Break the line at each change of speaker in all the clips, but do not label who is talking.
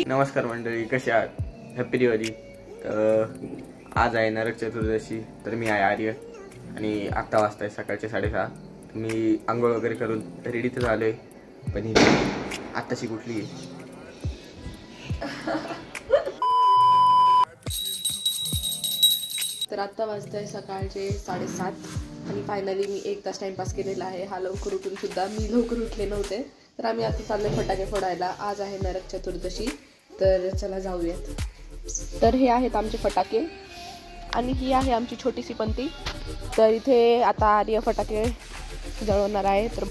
नमस्कार मंडळी, कसे आहात? हॅपी दिवाळी. आज आहे नरक चतुर्दशी. तर मी आहे आर्य आणि आत्ता वाजता आहे सकाळचे 6:30. मी आंघोळ वगैरे करून रेडी तर झालो आहे, पण ही आत्ताशी कुठली आहे.
तर आत्ता वाजत आहे सकाळचे 7:30 आणि फायनली मी 1 तास टाइमपास केलेला आहे. हा लवकर उठून सुद्धा मी लवकर उठले नव्हते. तर आम्ही आता चाललोय फटाके फोडायला. आज आहे नरक चतुर्दशी, तर चला जाऊयात. तर हे आहेत आमचे फटाके आणि ही आहे आमची छोटीशी पंती. तर इथे आता आर्य फटाके जळवणार आहे. तर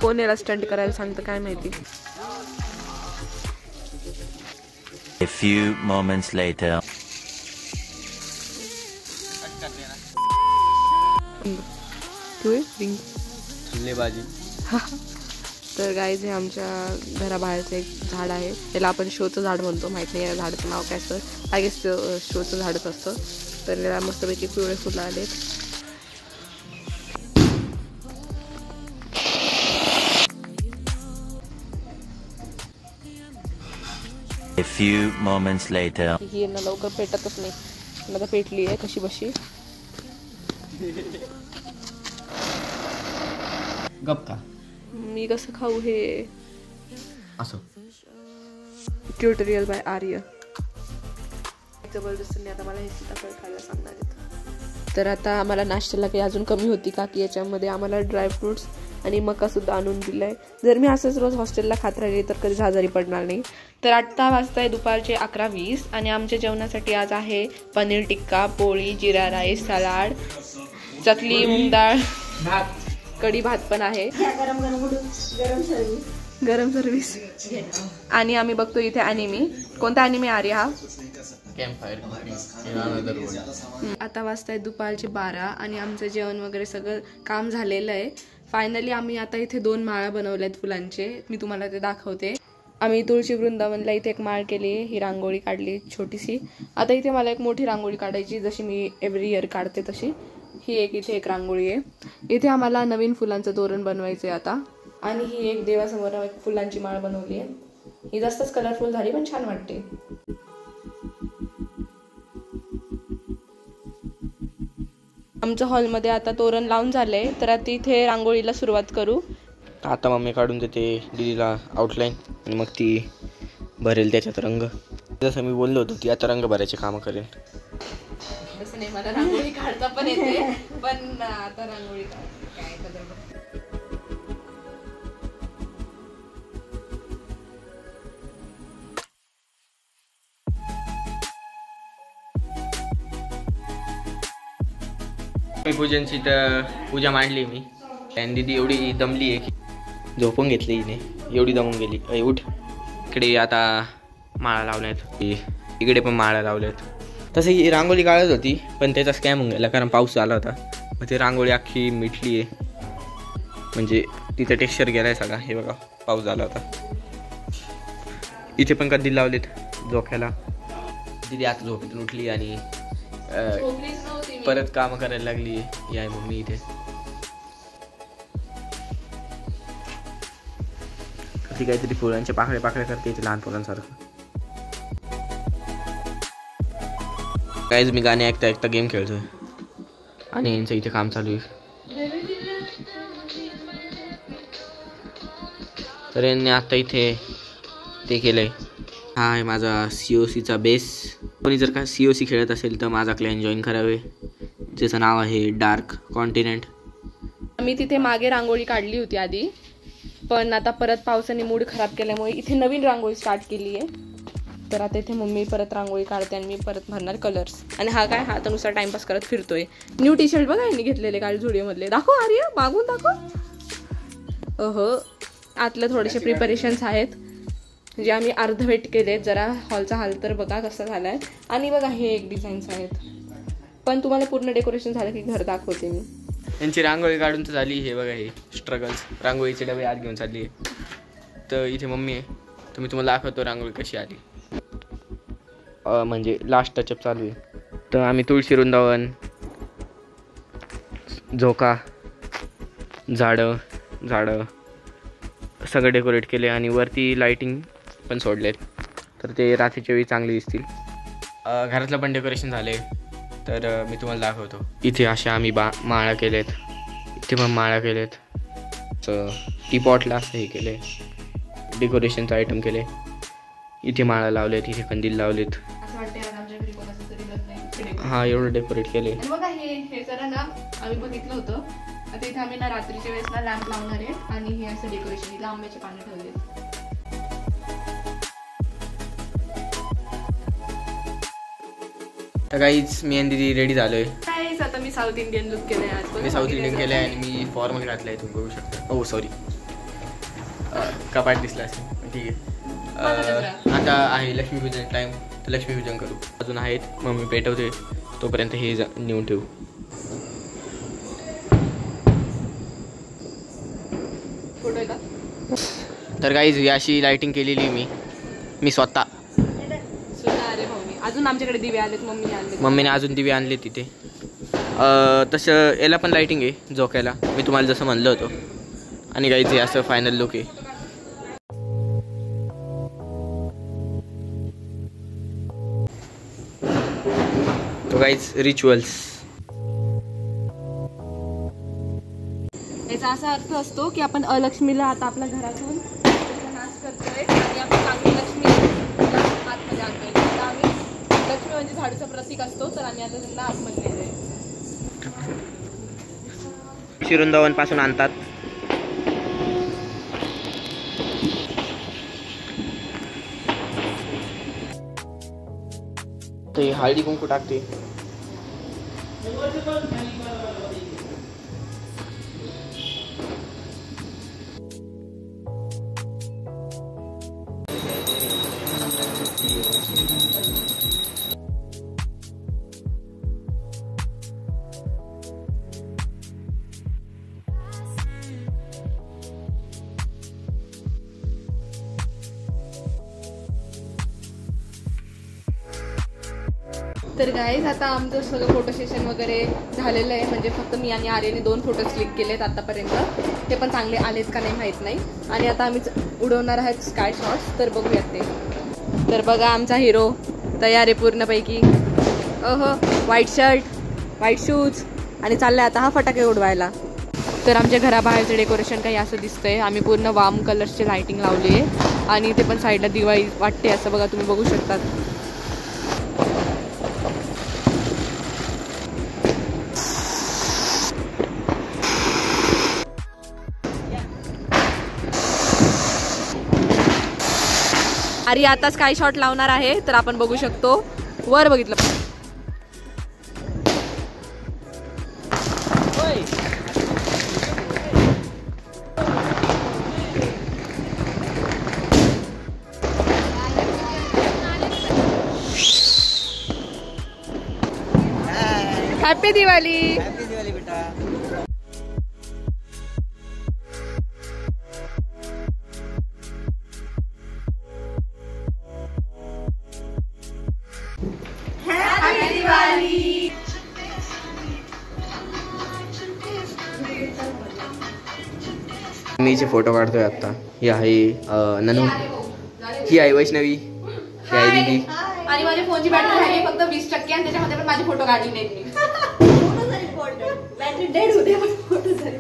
कोण याला स्टंट करायला सांगतं काय माहिती.
A few moments later.
बाजी.
तर गाईज हे आमच्या घराबाहेरचं एक झाड आहे. त्याला आपण शोचं झाड म्हणतो, माहित नाही या झाडाचं नाव काय असतं. आय गेस शोचं झाडच असतं. तर त्याला मस्तपैकी पिवळे फुलं आलेत.
A few moments later.
ही यांना लवकर पेटतच नाही. आता पेटली आहे कशी बशी.
गप का
मी कसं खाऊ हे
असं.
ट्युटोरियल बाय आर्य. जबरदस्तीने आता मला हे सीताफळ खायला सांगणार आहेत. तर आता आम्हाला नाश्त्याला काही अजून कमी होती का की याच्यामध्ये आम्हाला ड्रायफ्रुट्स आणि मका सुद्धा आणून दिलाय. जर मी असंच रोज हॉस्टेलला खात राहिली तर कधीच आजारी पडणार नाही. तर आत्ता वाजताय दुपारचे 11:20 आणि आमच्या जेवणासाठी आज आहे पनीर टिक्का, पोळी, जिरा राईस, सलाड, चकली, मूग डाळ, कढी भात पण आहे. गरम सर्विस. आणि आम्ही बघतो इथे अॅनिमी. कोणता अॅनिमी आर्य हा?
कॅम्पफायर.
आता वाजताय दुपारचे 12 आणि आमचं जेवण वगैरे सगळं काम झालेलं आहे. फायनली आम्ही आता इथे 2 माळा बनवल्यात फुलांचे. मी तुम्हाला ते दाखवते. आम्ही तुळशी वृंदावनला इथे एक माळ केली, ही रांगोळी काढली छोटीशी. आता इथे मला एक मोठी रांगोळी काढायची, जशी मी एव्हरी इयर काढते तशी. ही इथे एक रांगोळी आहे. इथे आम्हाला नवीन फुलांचं तोरण बनवायचं आहे आता. आणि ही एक देवासमोर एक फुलांची माळ बनवली आहे. ही जास्तच कलरफुल झाली पण छान वाटते. आमच्या हॉलमध्ये आता तोरण लावून झालंय. तर आता इथे रांगोळीला सुरुवात करू.
आता मम्मी काढून देते दीदीला आउटलाईन आणि मग ती भरेल त्याच्यात रंग. जसं मी बोललो होतो ती आता रंग भरायचे कामं करेल.
तसं नाही, मला रांगोळी काढता पण येते, पण आता रांगोळी काय कलर.
पूजनची तर पूजा मांडली मी. आणि दीदी एवढी दमली आहे की झोपून घेतली हिने, एवढी दमून गेली. उठ. इकडे आता माळा लावल्यात, इकडे पण माळा लावल्यात. तसं ही रांगोळी काढत होती पण त्याचा स्कॅम होऊन गेला कारण पाऊस आला होता. मग ती रांगोळी अख्खी मिटली आहे, म्हणजे तिथं टेक्स्चर गेलाय सगळा. हे बघा पाऊस झाला होता. इथे पण कधी लावलेत झोक्याला. दीदी आता झोपेतून उठली आणि परत काम करायला लागली आहे मम्मी इथे. ती काहीतरी फुलांच्या पाकळ्या करते इथे लहान फुलांसारखं. काहीच मी गाणे ऐकता ऐकता गेम खेळतोय आणि यांचं इथे काम चालू आहे. तर यांनी आता इथे ते केलंय. हा आहे माझा COCचा बेस. कोणी जर का COC खेळत असेल तर माझा क्लॅन जॉईन करावे. ज्याचं नाव आहे डार्क कॉन्टिनेंट.
आम्ही तिथे मागे रांगोळी काढली होती आधी, पण आता परत पावसाने मूड खराब केल्यामुळे इथे नवीन रांगोळी स्टार्ट केली आहे. तर आता इथे मम्मी परत रांगोळी काढते आणि मी परत भरणार कलर्स. आणि हा काय, हा तर नुसता टाइमपास करत फिरतोय. न्यू टी शर्ट बघा यांनी घेतलेले काळी झुडिओमधले. दाखव आर्य, मागून दाखव. आतलं थोडेसे प्रिपरेशन्स आहेत जे आम्ही अर्धवेट केलेत. जरा हॉलचा हाल तर बघा कसा झाला आहे. आणि बघा हे एक डिझाईन्स आहेत, पण तुम्हाला पूर्ण डेकोरेशन झालं की घर दाखवते मी.
यांची रांगोळी काढून तर झाली. हे बघा हे स्ट्रगल्स. रांगोळीचे डबे आत घेऊन चालली आहे. तर इथे मम्मी आहे, तर मी तुम्हाला दाखवतो रांगोळी कशी आली. म्हणजे लास्ट टचअप चालू आहे. तर आम्ही तुळशी वृंदावन झोका, झाडं सगळं डेकोरेट केले आणि वरती लाईटिंग पण सोडलेत, तर ते रात्रीच्या वेळी चांगले दिसतील. घरातलं पण डेकोरेशन झाले, तर मी तुम्हाला दाखवतो. इथे अशा आम्ही माळा केलेत, इथे पण माळा केलेत, टीपॉटला असं हे केले, डेकोरेशनचं आयटम केले. इथे माळा लावलेत, इथे कंदील लावलेत. हा, एवढं डेकोरेट केले.
बघा हे जरा ना आम्ही बघितलं होतं. आता इथे आम्ही ना रात्रीच्या वेळेस ना लॅम्प लावणार आहे आणि हे असं डेकोरेशन, इथे आंब्याचे पाने ठेवले.
तर काहीच मी आणि दीदी रेडी झालोय.
काहीच आता मी साऊथ इंडियन लुक केलंय आज.
मी साऊथ इंडियन केलंय आणि मी फॉर्मल घातलाय, तुम्ही बघू शकता. हो सॉरी, कपाट दिसला असेल, ठीक आहे. आता आहे लक्ष्मीपूजन टाइम, तर लक्ष्मीपूजन करू. अजून आहेत, मम्मी पेटवते, तोपर्यंत हे नेऊन ठेवू.
फोटो का?
तर काहीच अशी लाइटिंग केलेली मी स्वतः.
अरे भाऊनी अजून आमच्याकडे दिवे आलेत,
मम्मीने अजून दिवे आणले तिथे. तसं याला पण लाइटिंग आहे झोक्याला, मी तुम्हाला जसं म्हणलं होतं. आणि काहीच हे असं फायनल लुक आहे. तो काहीच रिच्युअल्स.
याचा असा अर्थ असतो की आपण अलक्ष्मीला आता आपल्या घरातून नाश करतोय आणि आपण चांगली लक्ष्मी आतमध्ये आणतोय. आता आम्ही लक्ष्मी म्हणजे झाडूचं प्रतीक असतो, तर आम्ही आता त्यांना आतमध्ये नेतोय.
वृंदावन पासून आणतात. ते हळदी कुंकू टाकते.
तर गाईज आता आमचं सगळं फोटो सेशन वगैरे झालेलं आहे. म्हणजे फक्त मी आणि आर्यने 2 फोटोज क्लिक केलेत आतापर्यंत. ते पण चांगले आलेत का नाही माहीत नाही. आणि आता आम्ही उडवणार आहोत स्काय शॉट्स, तर बघूयात ते. तर बघा आमचा हिरो तयार आहे पूर्णपैकी. व्हाईट शर्ट, व्हाईट शूज आणि चाललंय आता हा फटाके उडवायला. तर आमच्या घराबाहेरचं डेकोरेशन काही असं दिसतंय. आम्ही पूर्ण वार्म कलर्सची लाइटिंग लावली आहे आणि ते पण साईडला दिवाळी वाटते असं बघा, तुम्ही बघू शकतात. अरे आता स्काय शॉट लावणार आहे, तर आपण बघू शकतो. वर बघितलं हॅपी दिवाळी.
हॅपी दिवाळी बेटा.
मी जे फोटो काढतोय आता, ही आहे ननू, ही आहे वैष्णवी, ही आहे दीदी.
आणि माझ्या फोनची बॅटरी राहिली फक्त 20% आणि त्याच्यामध्ये पण माझे फोटो काढले नाहीत मी. बॅटरी डेड होते पण फोटो झाले.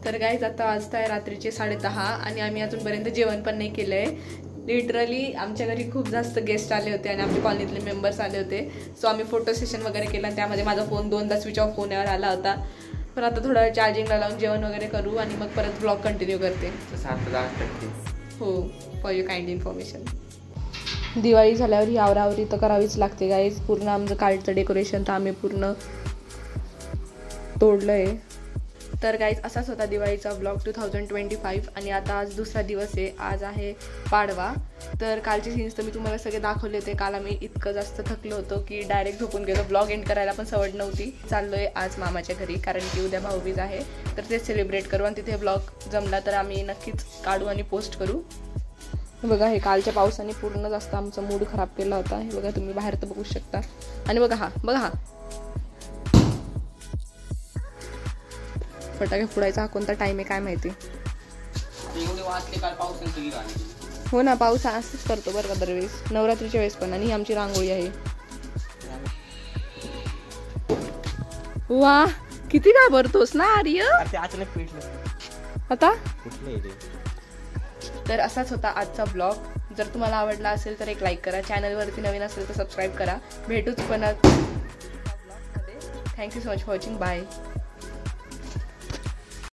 तर गाईज आता वाजताय रात्रीचे 10:30 आणि आम्ही अजूनपर्यंत जेवण पण नाही केलंय. लिटरली आमच्या घरी खूप जास्त गेस्ट आले होते आणि आमच्या कॉलनीतले मेंबर्स आले होते. सो आम्ही फोटो सेशन वगैरे केलं. त्यामध्ये माझा फोन 2दा स्विच ऑफ होण्यावर आला होता. पण आता थोडं चार्जिंगला लावून जेवण वगैरे करू आणि मग परत ब्लॉग कंटिन्यू करते.
7-10%.
हो, for your kind information. Diwali झाल्यावर ही आवरावरी तर करावीच लागते गाईज. पूर्ण आमचं कार्डचं डेकोरेशन तर आम्ही पूर्ण तोडलं आहे. तर गाईज असाच होता दिवाळीचा ब्लॉग 2025 आणि आता आज दुसरा दिवस आहे. आज आहे पाडवा. तर कालचे सीन्स तर मी तुम्हाला सगळे दाखवले होते. काल आम्ही इतकं जास्त थकलो होतो की डायरेक्ट झोपून गेलो. ब्लॉग एंड करायला पण सवड नव्हती. चाललोय आज मामाच्या घरी कारण की उद्या भाऊबीज आहे, तर ते सेलिब्रेट करू आणि तिथे ब्लॉग जमला तर आम्ही नक्कीच काढू आणि पोस्ट करू. बघा हे कालच्या पावसाने पूर्ण जास्त आमचा मूड खराब केला होता. हे बघा तुम्ही बाहेर तर बघू शकता. आणि बघा हा फटाके फुडायचा हा कोणता टाइम आहे काय माहिती. हो ना, पाऊस असंच करतो बरं का दरवेळेस, नवरात्रीच्या वेळेस पण. आणि ही आमची रांगोळी आहे. वा किती घाबरतोस ना आर्य आता. तर असाच होता आजचा ब्लॉग. जर तुम्हाला आवडला असेल तर एक लाईक करा, चॅनलवरती नवीन असेल तर सबस्क्राईब करा. भेटूच पण ब्लॉगमध्ये. Thank you so much for watching. Bye.